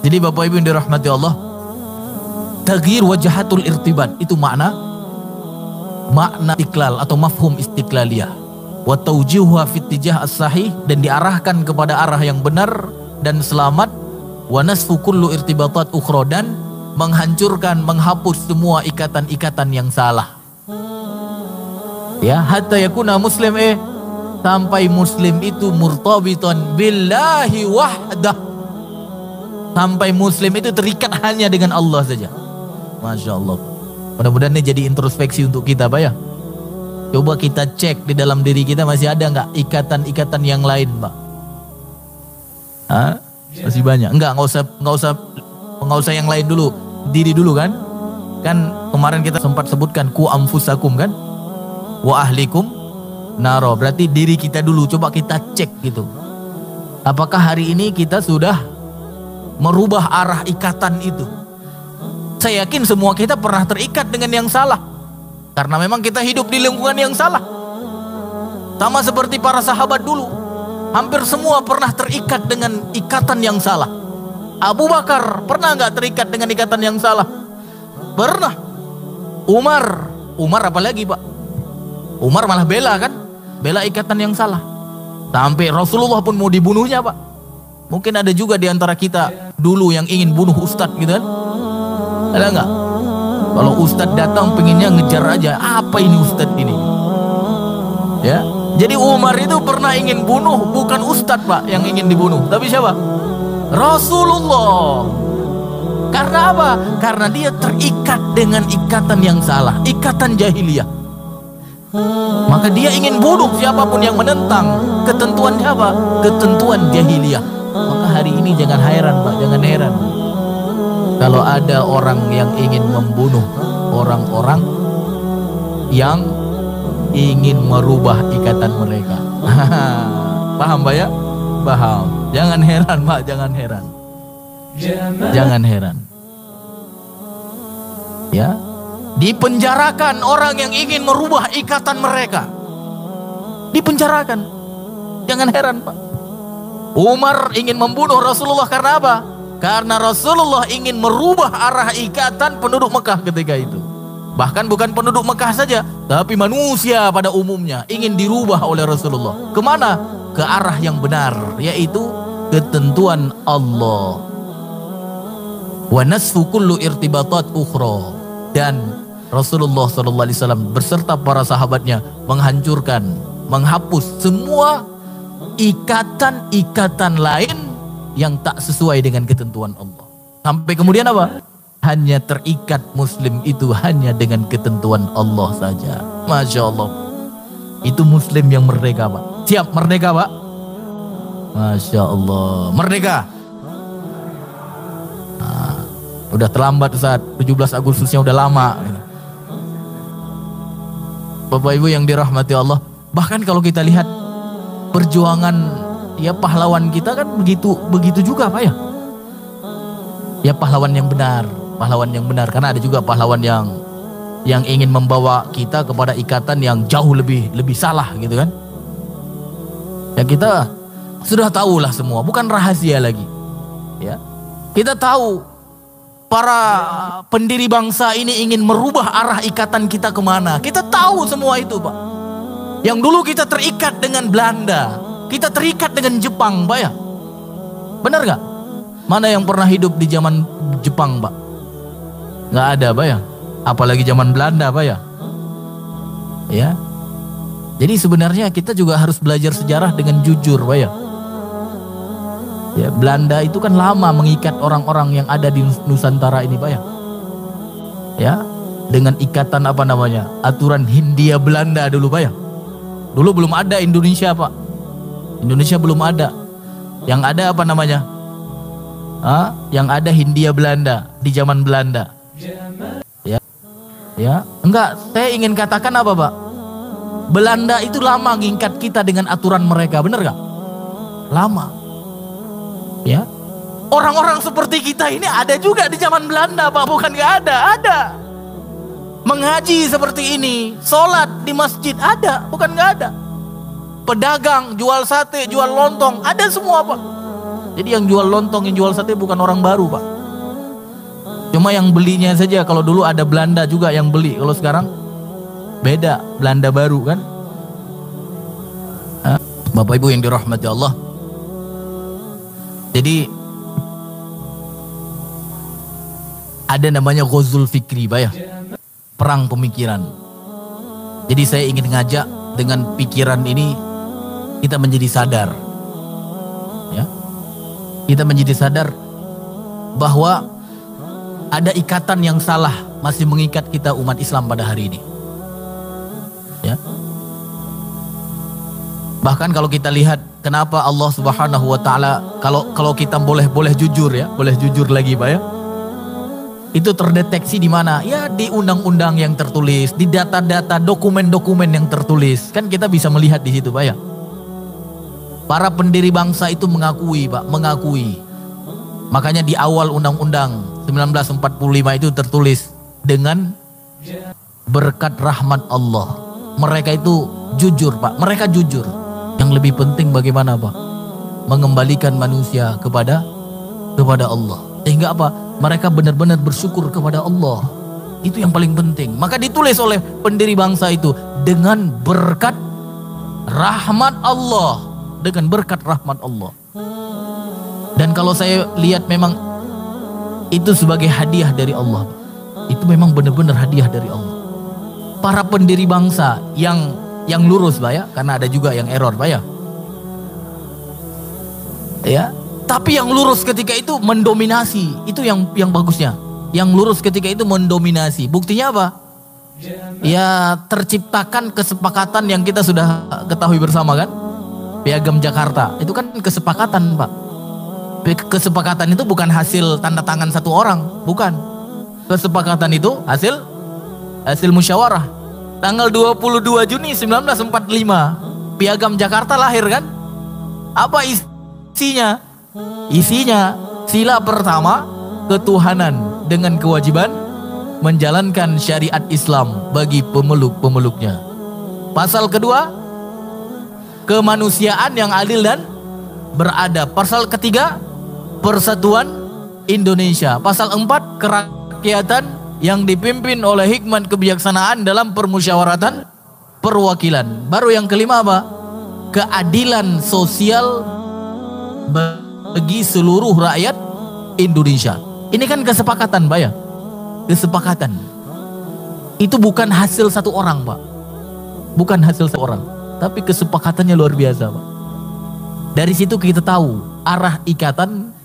Jadi Bapak Ibu yang dirahmati Allah, taghyir wajahatul irtibat itu makna istiqlal atau mafhum istiqlaliyah. Wa tawjihuha fit tijah as-sahih, dan diarahkan kepada arah yang benar dan selamat. Wa nasfu kullu irtibatat ukhra, dan menghancurkan, menghapus semua ikatan-ikatan yang salah. Ya, hatta yakuna muslim sampai muslim itu murtabitan billahi wahdah. Sampai muslim itu terikat hanya dengan Allah saja. Masya Allah. Mudah-mudahan ini jadi introspeksi untuk kita, Pak ya. Coba kita cek di dalam diri kita masih ada nggak ikatan-ikatan yang lain, Pak? Hah? Masih banyak. Nggak usah yang lain dulu. Diri dulu kan? Kan kemarin kita sempat sebutkan ku anfusakum kan? Wa ahlikum naro. Berarti diri kita dulu. Coba kita cek gitu. Apakah hari ini kita sudah merubah arah ikatan itu? Saya yakin semua kita pernah terikat dengan yang salah, karena memang kita hidup di lingkungan yang salah. Sama seperti para sahabat dulu, hampir semua pernah terikat dengan ikatan yang salah. Abu Bakar pernah nggak terikat dengan ikatan yang salah? Pernah. Umar apalagi, Pak? Umar malah bela kan? Bela ikatan yang salah. Sampai Rasulullah pun mau dibunuhnya, Pak. Mungkin ada juga di antara kita dulu yang ingin bunuh ustadz gitu kan? Ada nggak? Kalau ustadz datang pengennya ngejar aja. Apa ini ustadz ini? Ya. Jadi Umar itu pernah ingin bunuh, bukan ustadz, Pak, yang ingin dibunuh, tapi siapa? Rasulullah. Karena apa? Karena dia terikat dengan ikatan yang salah, ikatan jahiliyah. Maka dia ingin bunuh siapapun yang menentang ketentuan apa? Ketentuan jahiliyah. Maka hari ini jangan heran, Pak, jangan heran kalau ada orang yang ingin membunuh orang-orang yang ingin merubah ikatan mereka. Paham, Pak ya? Paham. Jangan heran, Pak, jangan heran. Jangan heran. Ya, dipenjarakan orang yang ingin merubah ikatan mereka. Dipenjarakan. Jangan heran, Pak. Umar ingin membunuh Rasulullah karena apa? Karena Rasulullah ingin merubah arah ikatan penduduk Mekah ketika itu. Bahkan bukan penduduk Mekah saja, tapi manusia pada umumnya ingin dirubah oleh Rasulullah. Kemana? Ke arah yang benar, yaitu ketentuan Allah. Wa nasfu kullu irtibatat ukhra, dan Rasulullah SAW berserta para sahabatnya menghancurkan, menghapus semua ikatan-ikatan lain yang tak sesuai dengan ketentuan Allah. Sampai kemudian apa? Hanya terikat muslim itu hanya dengan ketentuan Allah saja. Masya Allah. Itu muslim yang merdeka, Pak. Siap merdeka, Pak? Masya Allah. Merdeka. Nah, udah terlambat Ustaz. 17 Agustusnya udah lama. Bapak Ibu yang dirahmati Allah. Bahkan kalau kita lihat perjuangan ya pahlawan kita kan begitu juga, Pak ya. Ya pahlawan yang benar, karena ada juga pahlawan yang ingin membawa kita kepada ikatan yang jauh lebih salah gitu kan. Ya kita sudah tahulah semua, bukan rahasia lagi. Ya. Kita tahu para pendiri bangsa ini ingin merubah arah ikatan kita kemana. Kita tahu semua itu, Pak. Yang dulu kita terikat dengan Belanda, kita terikat dengan Jepang, Pak ya. Benar gak? Mana yang pernah hidup di zaman Jepang, Pak? Gak ada, Pak ya. Apalagi zaman Belanda, Pak ya. Ya. Jadi sebenarnya kita juga harus belajar sejarah dengan jujur, Pak ya. Ya, Belanda itu kan lama mengikat orang-orang yang ada di Nusantara ini, Pak ya. Ya, dengan ikatan apa namanya? Aturan Hindia Belanda dulu, Pak ya. Dulu belum ada Indonesia, Pak. Indonesia belum ada. Yang ada apa namanya? Yang ada Hindia Belanda di zaman Belanda. Ya. Ya, enggak, saya ingin katakan apa, Pak? Belanda itu lama ngikat kita dengan aturan mereka, bener gak? Lama. Ya. Orang-orang seperti kita ini ada juga di zaman Belanda, Pak, bukan gak ada, ada. Mengaji seperti ini, sholat di masjid ada, bukan gak ada. Pedagang, jual sate, jual lontong, ada semua, Pak. Jadi yang jual lontong, yang jual sate bukan orang baru, Pak. Cuma yang belinya saja. Kalau dulu ada Belanda juga yang beli. Kalau sekarang beda, Belanda baru kan. Bapak Ibu yang dirahmati Allah. Jadi ada namanya ghazul fikri, Pak ya. Perang pemikiran. Jadi saya ingin ngajak dengan pikiran ini kita menjadi sadar. Ya. Kita menjadi sadar bahwa ada ikatan yang salah masih mengikat kita umat Islam pada hari ini. Ya. Bahkan kalau kita lihat kenapa Allah Subhanahu wa taala, kalau kita boleh jujur ya, boleh jujur lagi, Pak ya. Itu terdeteksi di mana? Ya di undang-undang yang tertulis, di data-data dokumen-dokumen yang tertulis. Kan kita bisa melihat di situ, Pak ya. Para pendiri bangsa itu mengakui, Pak, mengakui. Makanya di awal undang-undang 1945 itu tertulis dengan berkat rahmat Allah. Mereka itu jujur, Pak. Mereka jujur. Yang lebih penting bagaimana, Pak? Mengembalikan manusia kepada Allah. Sehingga apa? Mereka benar-benar bersyukur kepada Allah. Itu yang paling penting. Maka ditulis oleh pendiri bangsa itu dengan berkat rahmat Allah. Dengan berkat rahmat Allah. Dan kalau saya lihat memang itu sebagai hadiah dari Allah. Itu memang benar-benar hadiah dari Allah. Para pendiri bangsa yang lurus, Pak ya, karena ada juga yang error, Pak ya. Ya, tapi yang lurus ketika itu mendominasi. Itu yang bagusnya. Yang lurus ketika itu mendominasi. Buktinya apa? Ya terciptakan kesepakatan yang kita sudah ketahui bersama kan. Piagam Jakarta. Itu kan kesepakatan, Pak. Kesepakatan itu bukan hasil tanda tangan satu orang, bukan. Kesepakatan itu hasil musyawarah. Tanggal 22 Juni 1945 Piagam Jakarta lahir kan? Apa isinya? Isinya sila pertama, ketuhanan dengan kewajiban menjalankan syariat Islam bagi pemeluk-pemeluknya. Pasal kedua, kemanusiaan yang adil dan beradab. Pasal ketiga, persatuan Indonesia. Pasal 4, kerakyatan yang dipimpin oleh hikmat kebijaksanaan dalam permusyawaratan perwakilan. Baru yang kelima apa? Keadilan sosial bagi seluruh rakyat Indonesia. Ini kan kesepakatan, Pak ya. Kesepakatan. Itu bukan hasil satu orang, Pak. Bukan hasil satu orang, tapi kesepakatannya luar biasa, Pak. Dari situ kita tahu arah ikatan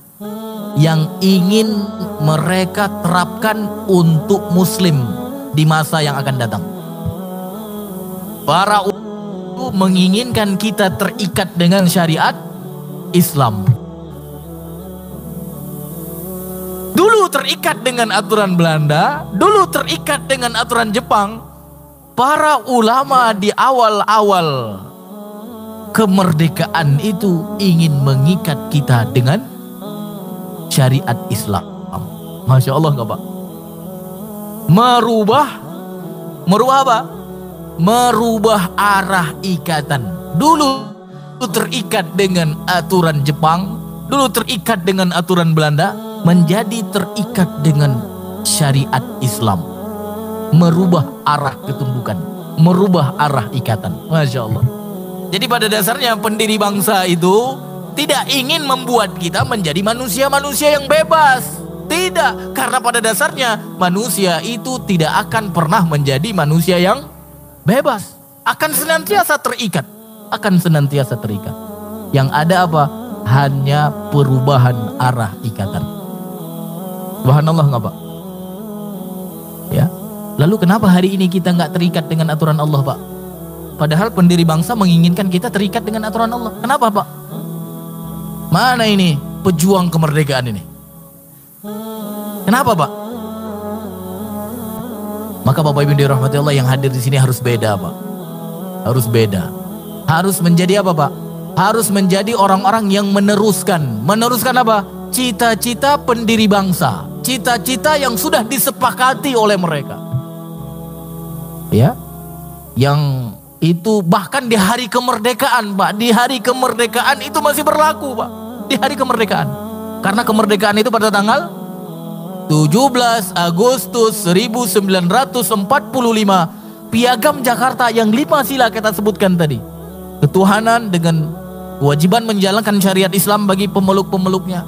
yang ingin mereka terapkan untuk Muslim di masa yang akan datang. Para ulama menginginkan kita terikat dengan syariat Islam. Dulu terikat dengan aturan Belanda, dulu terikat dengan aturan Jepang. Para ulama di awal-awal kemerdekaan itu ingin mengikat kita dengan syariat Islam. Masya Allah nggak, Pak? Merubah apa? Merubah arah ikatan. Dulu terikat dengan aturan Jepang, dulu terikat dengan aturan Belanda, menjadi terikat dengan syariat Islam. Merubah arah ketumbukan, merubah arah ikatan. Masya Allah. Jadi pada dasarnya pendiri bangsa itu tidak ingin membuat kita menjadi manusia-manusia yang bebas. Tidak, karena pada dasarnya manusia itu tidak akan pernah menjadi manusia yang bebas. Akan senantiasa terikat. Akan senantiasa terikat. Yang ada apa? Hanya perubahan arah ikatan. Subhanallah nggak, Pak? Ya. Lalu kenapa hari ini kita nggak terikat dengan aturan Allah, Pak? Padahal pendiri bangsa menginginkan kita terikat dengan aturan Allah. Kenapa, Pak? Mana ini pejuang kemerdekaan ini? Kenapa, Pak? Maka Bapak Ibu dirahmati Allah yang hadir di sini harus beda, Pak. Harus beda. Harus menjadi apa, Pak? Harus menjadi orang-orang yang meneruskan. Meneruskan apa? Cita-cita pendiri bangsa. Cita-cita yang sudah disepakati oleh mereka. Ya. Yang itu bahkan di hari kemerdekaan, Pak. Di hari kemerdekaan itu masih berlaku, Pak. di hari kemerdekaan. Karena kemerdekaan itu pada tanggal 17 Agustus 1945. Piagam Jakarta yang 5 sila kita sebutkan tadi. Ketuhanan dengan kewajiban menjalankan syariat Islam bagi pemeluk-pemeluknya.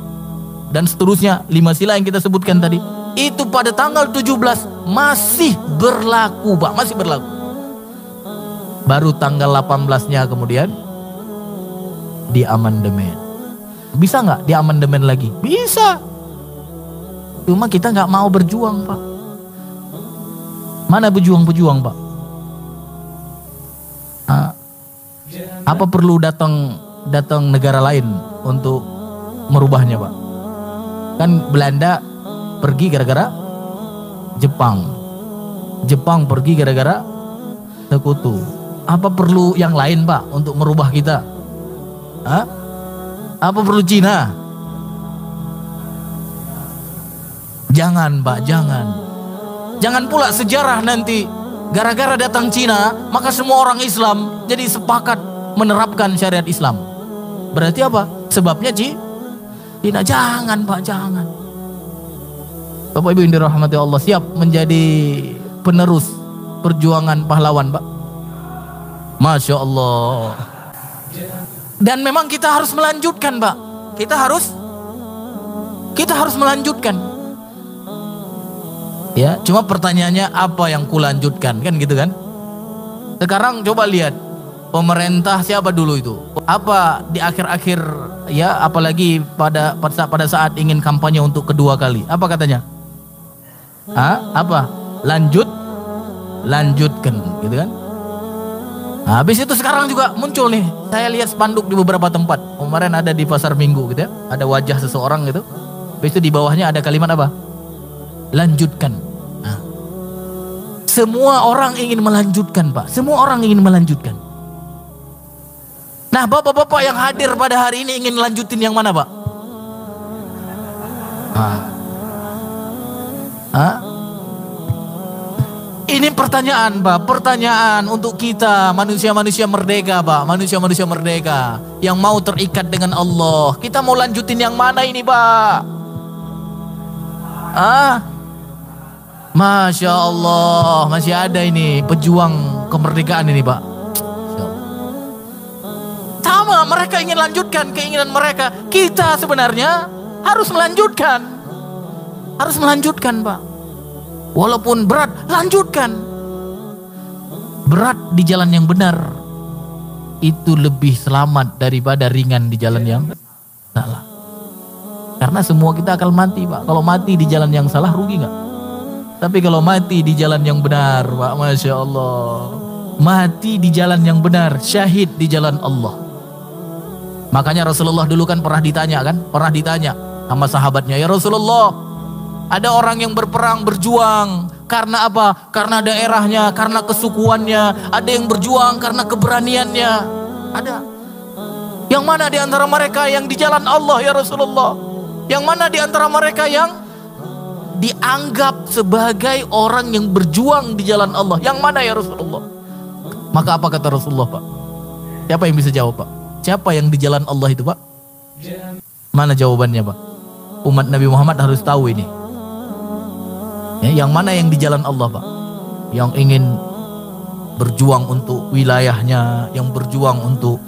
Dan seterusnya 5 sila yang kita sebutkan tadi. Itu pada tanggal 17 masih berlaku, Pak. Masih berlaku. Baru tanggal 18-nya kemudian diamandemen. Bisa nggak diamandemen lagi? Bisa. Cuma kita nggak mau berjuang, Pak. Mana pejuang-pejuang, Pak? Apa perlu datang negara lain untuk merubahnya, Pak? Kan Belanda pergi gara-gara Jepang. Jepang pergi gara-gara Sekutu. Apa perlu yang lain, Pak, untuk merubah kita? Apa perlu Cina? Jangan, Pak, jangan. Jangan pula sejarah nanti gara-gara datang Cina, maka semua orang Islam jadi sepakat menerapkan syariat Islam. Berarti apa? Sebabnya Cina. Jangan, Pak, jangan. Bapak Ibu yang dirahmati Allah, siap menjadi penerus perjuangan pahlawan, Pak? Masya Allah. Dan memang kita harus melanjutkan, Pak. Kita harus melanjutkan. Ya, cuma pertanyaannya apa yang kulanjutkan, kan gitu kan? Sekarang coba lihat pemerintah siapa dulu itu? Apa di akhir-akhir, ya, apalagi pada saat ingin kampanye untuk kedua kali, apa katanya? Apa? Lanjutkan, gitu kan? Nah, habis itu sekarang juga muncul nih, saya lihat spanduk di beberapa tempat. Kemarin ada di Pasar Minggu gitu ya, ada wajah seseorang gitu. Habis itu di bawahnya ada kalimat apa? Lanjutkan. Nah, semua orang ingin melanjutkan, Pak. Semua orang ingin melanjutkan. Nah, bapak-bapak yang hadir pada hari ini ingin lanjutin yang mana, Pak? Ini pertanyaan, Pak. Pertanyaan untuk kita manusia-manusia merdeka, Pak. Manusia-manusia merdeka yang mau terikat dengan Allah. Kita mau lanjutin yang mana ini, Pak? Masya Allah, masih ada ini pejuang kemerdekaan ini, Pak. Sama, mereka ingin lanjutkan keinginan mereka. Kita sebenarnya harus melanjutkan. Harus melanjutkan, Pak. Walaupun berat, lanjutkan. Berat di jalan yang benar itu lebih selamat daripada ringan di jalan yang salah. Karena semua kita akan mati, Pak. Kalau mati di jalan yang salah, rugi nggak? Tapi kalau mati di jalan yang benar, Pak, Masya Allah. Mati di jalan yang benar, syahid di jalan Allah. Makanya Rasulullah dulu kan pernah ditanya sama sahabatnya, ya Rasulullah, ada orang yang berperang, berjuang karena apa? Karena daerahnya, karena kesukuannya. Ada yang berjuang karena keberaniannya. Ada. Yang mana di antara mereka yang di jalan Allah, ya Rasulullah? Yang mana di antara mereka yang dianggap sebagai orang yang berjuang di jalan Allah? Yang mana, ya Rasulullah? Maka apa kata Rasulullah, Pak? Siapa yang bisa jawab, Pak? Siapa yang di jalan Allah itu, Pak? Mana jawabannya, Pak? Umat Nabi Muhammad harus tahu ini. Ya, yang mana yang di jalan Allah, Pak? Yang ingin berjuang untuk wilayahnya, yang berjuang untuk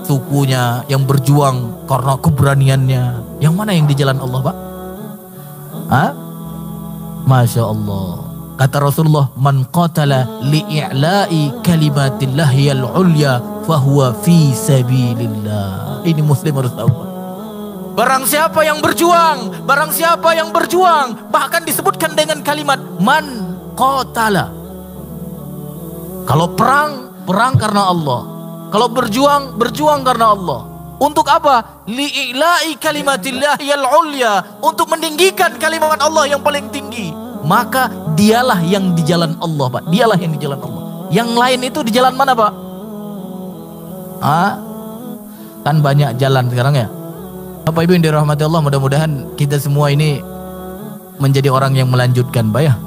sukunya, yang berjuang karena keberaniannya. Yang mana yang di jalan Allah, Pak? Masya Allah. Kata Rasulullah, man qatala li'i'la'i kalimatillahiyal ulya fahuwa fi sabilillah. Ini Muslim harus tahu, Pak. Barang siapa yang berjuang, bahkan disebutkan dengan kalimat man qatala. Kalau perang karena Allah. Kalau berjuang karena Allah. Untuk apa? Li'i'la'i kalimatillahiyal ulya, untuk meninggikan kalimat Allah yang paling tinggi. Maka dialah yang di jalan Allah, Pak. Dialah yang di jalan Allah. Yang lain itu di jalan mana, Pak? Kan banyak jalan sekarang, ya. Bapak Ibu yang dirahmati Allah, mudah-mudahan kita semua ini menjadi orang yang melanjutkan, Pak, ya.